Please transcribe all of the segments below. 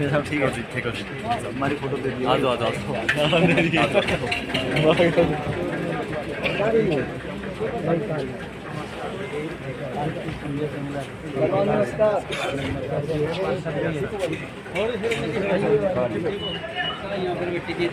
सब ठीक है हमारी फोटो दे दिया। आ जाओ यहाँ पर मिट्टी की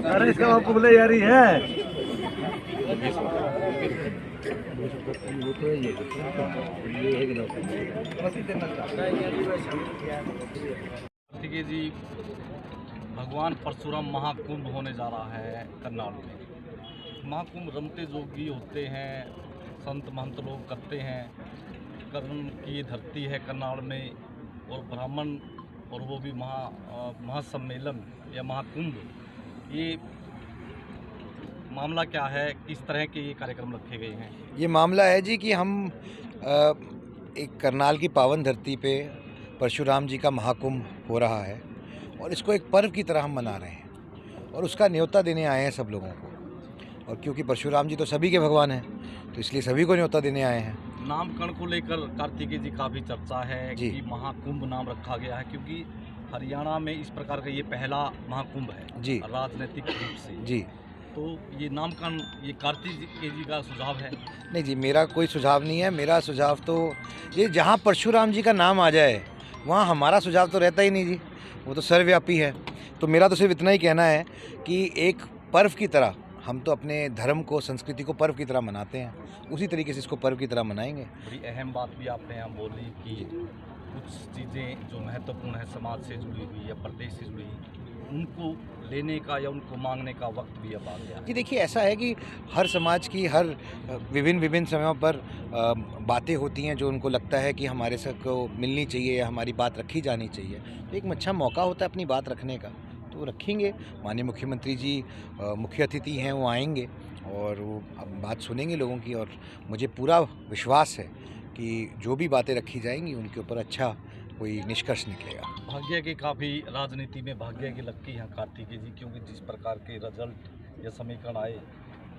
अरे इसका आपको बोले यार ही है। कार्तिकेय जी, भगवान परशुराम महाकुंभ होने जा रहा है करनाल में। महाकुंभ रमते जोगी होते हैं, संत महंत लोग करते हैं। कर्ण की धरती है करनाल में, और ब्राह्मण, और वो भी महासम्मेलन या महाकुंभ। ये मामला क्या है, किस तरह के ये कार्यक्रम रखे गए हैं? ये मामला है जी कि हम एक करनाल की पावन धरती पे परशुराम जी का महाकुंभ हो रहा है, और इसको एक पर्व की तरह हम मना रहे हैं, और उसका न्योता देने आए हैं सब लोगों को। और क्योंकि परशुराम जी तो सभी के भगवान हैं, तो इसलिए सभी को न्योता देने आए हैं। नामकरण को लेकर कार्तिकेय जी का भी चर्चा है कि महाकुंभ नाम रखा गया है, क्योंकि हरियाणा में इस प्रकार का ये पहला महाकुंभ है जी, राजनीतिक रूप से जी। तो ये नामकरण ये कार्तिकेय जी का सुझाव है? नहीं जी, मेरा कोई सुझाव नहीं है। मेरा सुझाव तो ये जहाँ परशुराम जी का नाम आ जाए वहाँ हमारा सुझाव तो रहता ही नहीं जी, वो तो सर्वव्यापी है। तो मेरा तो सिर्फ इतना ही कहना है कि एक पर्व की तरह हम तो अपने धर्म को, संस्कृति को पर्व की तरह मनाते हैं, उसी तरीके से इसको पर्व की तरह मनाएंगे। बड़ी अहम बात भी आपने यहाँ बोली कि कुछ चीज़ें जो महत्वपूर्ण है समाज से जुड़ी हुई या प्रदेश से जुड़ी हुई, उनको लेने का या उनको मांगने का वक्त भी अब आ गया जी। देखिए, ऐसा है कि हर समाज की हर विभिन्न समयों पर बातें होती हैं जो उनको लगता है कि हमारे सबको मिलनी चाहिए या हमारी बात रखी जानी चाहिए। तो एक अच्छा मौका होता है अपनी बात रखने का, तो रखेंगे। माननीय मुख्यमंत्री जी मुख्य अतिथि हैं, वो आएंगे और वो बात सुनेंगे लोगों की, और मुझे पूरा विश्वास है कि जो भी बातें रखी जाएंगी उनके ऊपर अच्छा कोई निष्कर्ष निकलेगा। भाग्य की काफ़ी राजनीति में भाग्य की लगती है कार्तिकेय जी, क्योंकि जिस प्रकार के रिजल्ट या समीकरण आए,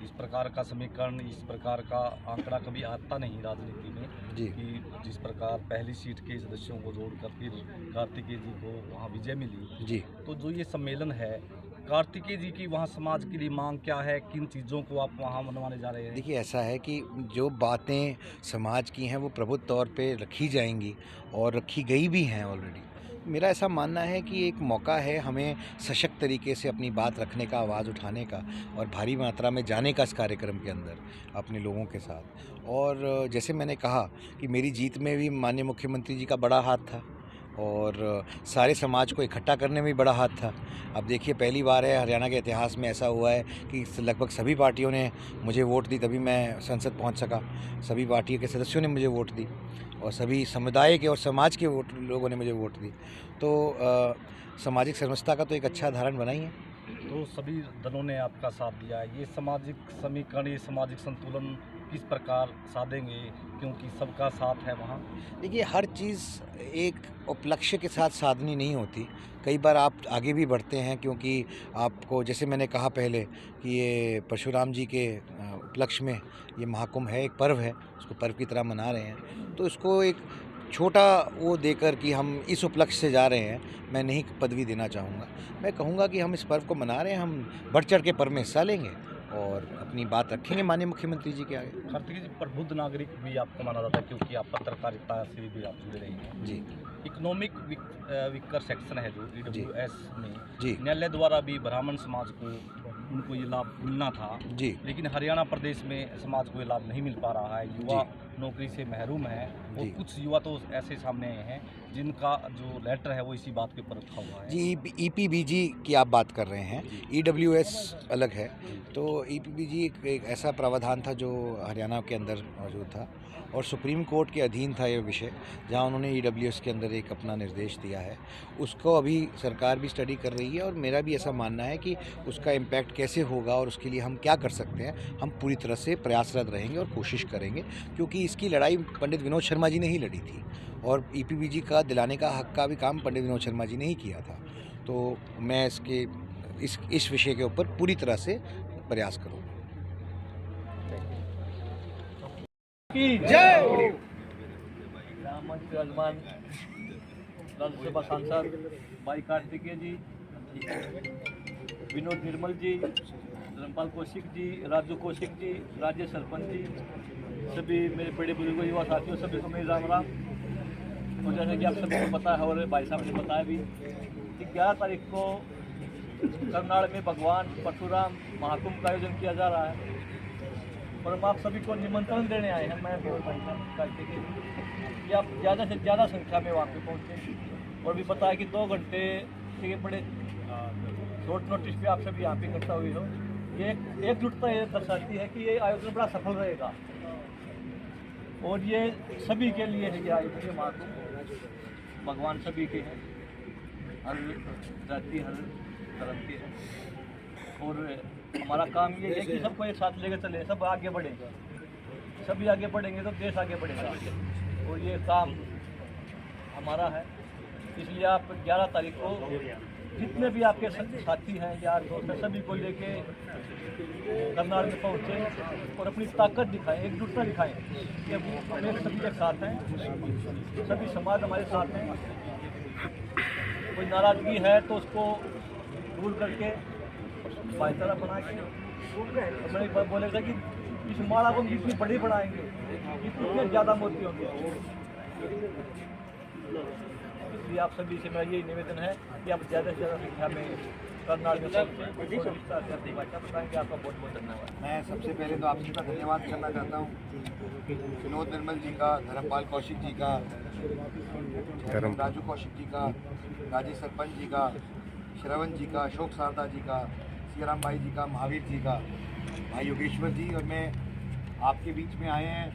इस प्रकार का समीकरण, इस प्रकार का आंकड़ा कभी आता नहीं राजनीति में जी। कि जिस प्रकार पहली सीट के सदस्यों को जोड़कर फिर कार्तिकेय जी को वहाँ विजय मिली जी। तो जो ये सम्मेलन है कार्तिकेय जी की, वहाँ समाज के लिए मांग क्या है, किन चीज़ों को आप वहाँ मनवाने जा रहे हैं? देखिए, ऐसा है कि जो बातें समाज की हैं वो प्रबुद्ध तौर पे रखी जाएंगी, और रखी गई भी हैं ऑलरेडी। मेरा ऐसा मानना है कि एक मौका है हमें सशक्त तरीके से अपनी बात रखने का, आवाज़ उठाने का, और भारी मात्रा में जाने का इस कार्यक्रम के अंदर अपने लोगों के साथ। और जैसे मैंने कहा कि मेरी जीत में भी माननीय मुख्यमंत्री जी का बड़ा हाथ था, और सारे समाज को इकट्ठा करने में भी बड़ा हाथ था। अब देखिए, पहली बार है हरियाणा के इतिहास में ऐसा हुआ है कि लगभग सभी पार्टियों ने मुझे वोट दी, तभी मैं संसद पहुंच सका। सभी पार्टियों के सदस्यों ने मुझे वोट दी, और सभी समुदाय के और समाज के लोगों ने मुझे वोट दी। तो सामाजिक समरसता का तो एक अच्छा उदाहरण बना ही है। तो सभी दलों ने आपका साथ दिया है। ये सामाजिक समीकरण, ये सामाजिक संतुलन किस प्रकार साधेंगे, क्योंकि सबका साथ है वहाँ? देखिए, हर चीज़ एक उपलक्ष्य के साथ साधनी नहीं होती। कई बार आप आगे भी बढ़ते हैं, क्योंकि आपको, जैसे मैंने कहा पहले, कि ये परशुराम जी के उपलक्ष्य में ये महाकुंभ है, एक पर्व है, उसको पर्व की तरह मना रहे हैं। तो इसको एक छोटा वो देकर कि हम इस उपलक्ष्य से जा रहे हैं, मैं नहीं पदवी देना चाहूँगा। मैं कहूँगा कि हम इस पर्व को मना रहे हैं, हम बढ़ चढ़ के पर्व में हिस्सा लेंगे और अपनी बात रखेंगे माननीय मुख्यमंत्री जी के आगे। कार्तिकेय जी, प्रबुद्ध नागरिक भी आपको माना जाता है, क्योंकि आप पत्रकारिता से भी आप जुड़े रहे हैं जी। इकोनॉमिक वीकर सेक्शन है जो EWS में जी, न्यायालय द्वारा भी ब्राह्मण समाज को उनको ये लाभ मिलना था जी, लेकिन हरियाणा प्रदेश में समाज को ये लाभ नहीं मिल पा रहा है। युवा नौकरी से महरूम हैं, और जी। कुछ युवा तो ऐसे सामने आए हैं जिनका जो लेटर है वो इसी बात के ऊपर रखा हुआ है। जी, ईपीबीजी की आप बात कर रहे हैं। ईडब्ल्यूएस अलग है। तो ईपीबीजी एक ऐसा प्रावधान था जो हरियाणा के अंदर मौजूद था और सुप्रीम कोर्ट के अधीन था ये विषय, जहां उन्होंने ईडब्ल्यूएस के अंदर एक अपना निर्देश दिया है। उसको अभी सरकार भी स्टडी कर रही है और मेरा भी ऐसा मानना है कि उसका इम्पैक्ट कैसे होगा और उसके लिए हम क्या कर सकते हैं, हम पूरी तरह से प्रयासरत रहेंगे और कोशिश करेंगे, क्योंकि इसकी लड़ाई पंडित विनोद शर्मा जी ने ही लड़ी थी और ईपीबीजी का दिलाने का हक का भी काम पंडित विनोद शर्मा जी ने ही किया था। तो मैं इस विषय के ऊपर पूरी तरह से प्रयास करूँगा। की जय। मंच विराजमान राज्यसभा सांसद भाई कार्तिकेय जी, विनोद निर्मल जी, धर्मपाल कौशिक जी, राजू कौशिक जी, राज्य सरपंच जी, सभी मेरे बड़े बुजुर्गों युवा साथियों, सभी को मेरी राम राम। और जैसे कि आप सभी को पता है और भाई साहब ने बताया भी कि 11 तारीख को करनाल में भगवान परशुराम महाकुंभ का आयोजन किया जा रहा है और हम आप सभी को निमंत्रण देने आए हैं। मैं और भाई साहब कार्तिकेय जी कि आप ज़्यादा से ज़्यादा संख्या में वहाँ पे पहुँचे और भी बताया कि 2 घंटे के बड़े शॉर्ट नोटिस पे आप सभी यहाँ पे इकट्ठा हुए हो। ये एकजुटता ये दर्शाती है कि ये आयोजन बड़ा सफल रहेगा और ये सभी के लिए है। ये आयोजन महाकुंभ भगवान सभी के हैं, हर जाति हर धर्म के हैं और हमारा काम ये है कि सबको एक साथ लेकर चले, सब आगे बढ़ेंगे, सभी आगे बढ़ेंगे तो देश आगे बढ़ेगा और ये काम हमारा है। इसलिए आप 11 तारीख को जितने भी आपके साथी हैं यार दोस्त हैं, सभी को लेके करनाल में पहुँचे और अपनी ताकत दिखाएं, एकजुटता दिखाएं कि हम एक सभी एक साथ हैं, सभी समाज हमारे साथ हैं। कोई नाराज़गी है तो उसको दूर करके भाईचारा बना के मैंने एक बार बोले था कि इस माला को जितनी बड़ी बढ़ाएंगे जितने ज़्यादा मोती होंगे। इसलिए आप सभी से मेरा यही निवेदन है कि आप ज़्यादा से ज़्यादा संख्या में करनाल में बताएंगे। आपका बहुत बहुत धन्यवाद। मैं सबसे पहले तो आप सबका धन्यवाद करना चाहता हूँ, विनोद निर्मल जी का, धर्मपाल कौशिक जी का, राजू कौशिक जी का, गाजी सरपंच जी का, श्रवण जी का, अशोक सारदा जी का, सियाराम भाई जी का, महावीर जी का, भाई योगेश्वर जी। और मैं आपके बीच में आए हैं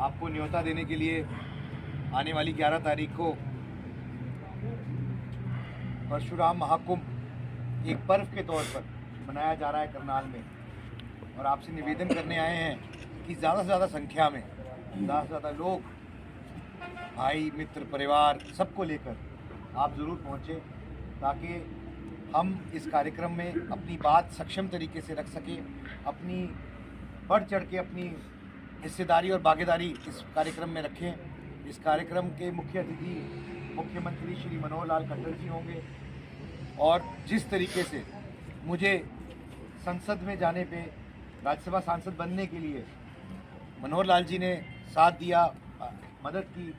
आपको न्योता देने के लिए। आने वाली 11 तारीख को परशुराम महाकुंभ एक पर्व के तौर पर मनाया जा रहा है करनाल में और आपसे निवेदन करने आए हैं कि ज़्यादा से ज़्यादा संख्या में ज़्यादा से ज़्यादा लोग, भाई मित्र परिवार सबको लेकर आप ज़रूर पहुँचें ताकि हम इस कार्यक्रम में अपनी बात सक्षम तरीके से रख सकें, अपनी बढ़ चढ़ के अपनी हिस्सेदारी और भागीदारी इस कार्यक्रम में रखें। इस कार्यक्रम के मुख्य अतिथि मुख्यमंत्री श्री मनोहर लाल खट्टर जी होंगे और जिस तरीके से मुझे संसद में जाने पे राज्यसभा सांसद बनने के लिए मनोहर लाल जी ने साथ दिया, मदद की,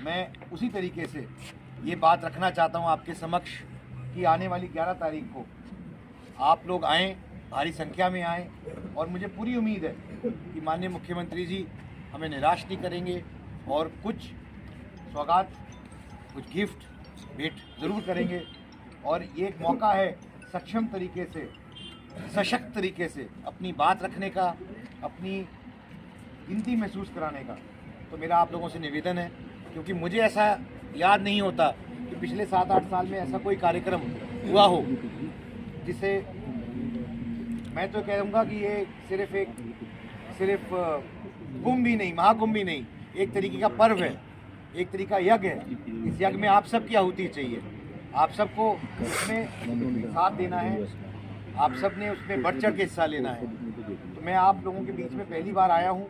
मैं उसी तरीके से ये बात रखना चाहता हूँ आपके समक्ष कि आने वाली 11 तारीख को आप लोग आएँ, भारी संख्या में आएँ और मुझे पूरी उम्मीद है कि माननीय मुख्यमंत्री जी हमें निराश नहीं करेंगे और कुछ सौगात, कुछ गिफ्ट भेंट ज़रूर करेंगे। और ये एक मौका है सक्षम तरीके से, सशक्त तरीके से अपनी बात रखने का, अपनी गिनती महसूस कराने का। तो मेरा आप लोगों से निवेदन है, क्योंकि मुझे ऐसा याद नहीं होता कि पिछले 7-8 साल में ऐसा कोई कार्यक्रम हुआ हो जिसे मैं तो कहूँगा कि ये सिर्फ कुंभ ही नहीं, महाकुंभ ही नहीं, एक तरीके का पर्व है, एक तरीका यज्ञ है। इस यज्ञ में आप सबकी आहुति चाहिए, आप सबको उसमें साथ देना है, आप सब ने उसमें बढ़ चढ़ के हिस्सा लेना है। तो मैं आप लोगों के बीच में पहली बार आया हूँ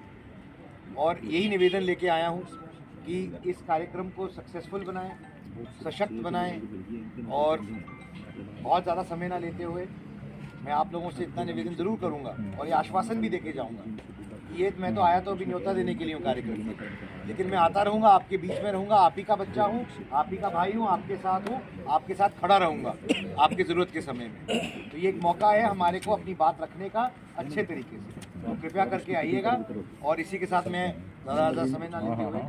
और यही निवेदन लेके आया हूँ कि इस कार्यक्रम को सक्सेसफुल बनाएं, सशक्त बनाएं और बहुत ज़्यादा समय ना लेते हुए मैं आप लोगों से इतना निवेदन ज़रूर करूँगा और ये आश्वासन भी देके जाऊँगा। ये मैं तो आया तो अभी न्योता देने के लिए हूँ कार्यक्रम में, लेकिन मैं आता रहूँगा, आपके बीच में रहूँगा, आप ही का बच्चा हूँ, आप ही का भाई हूँ, आपके साथ हूँ, आपके साथ खड़ा रहूँगा आपकी ज़रूरत के समय में। तो ये एक मौका है हमारे को अपनी बात रखने का अच्छे तरीके से। तो कृपया करके आइएगा। और इसी के साथ मैं ज़्यादा समय ना लेते हुए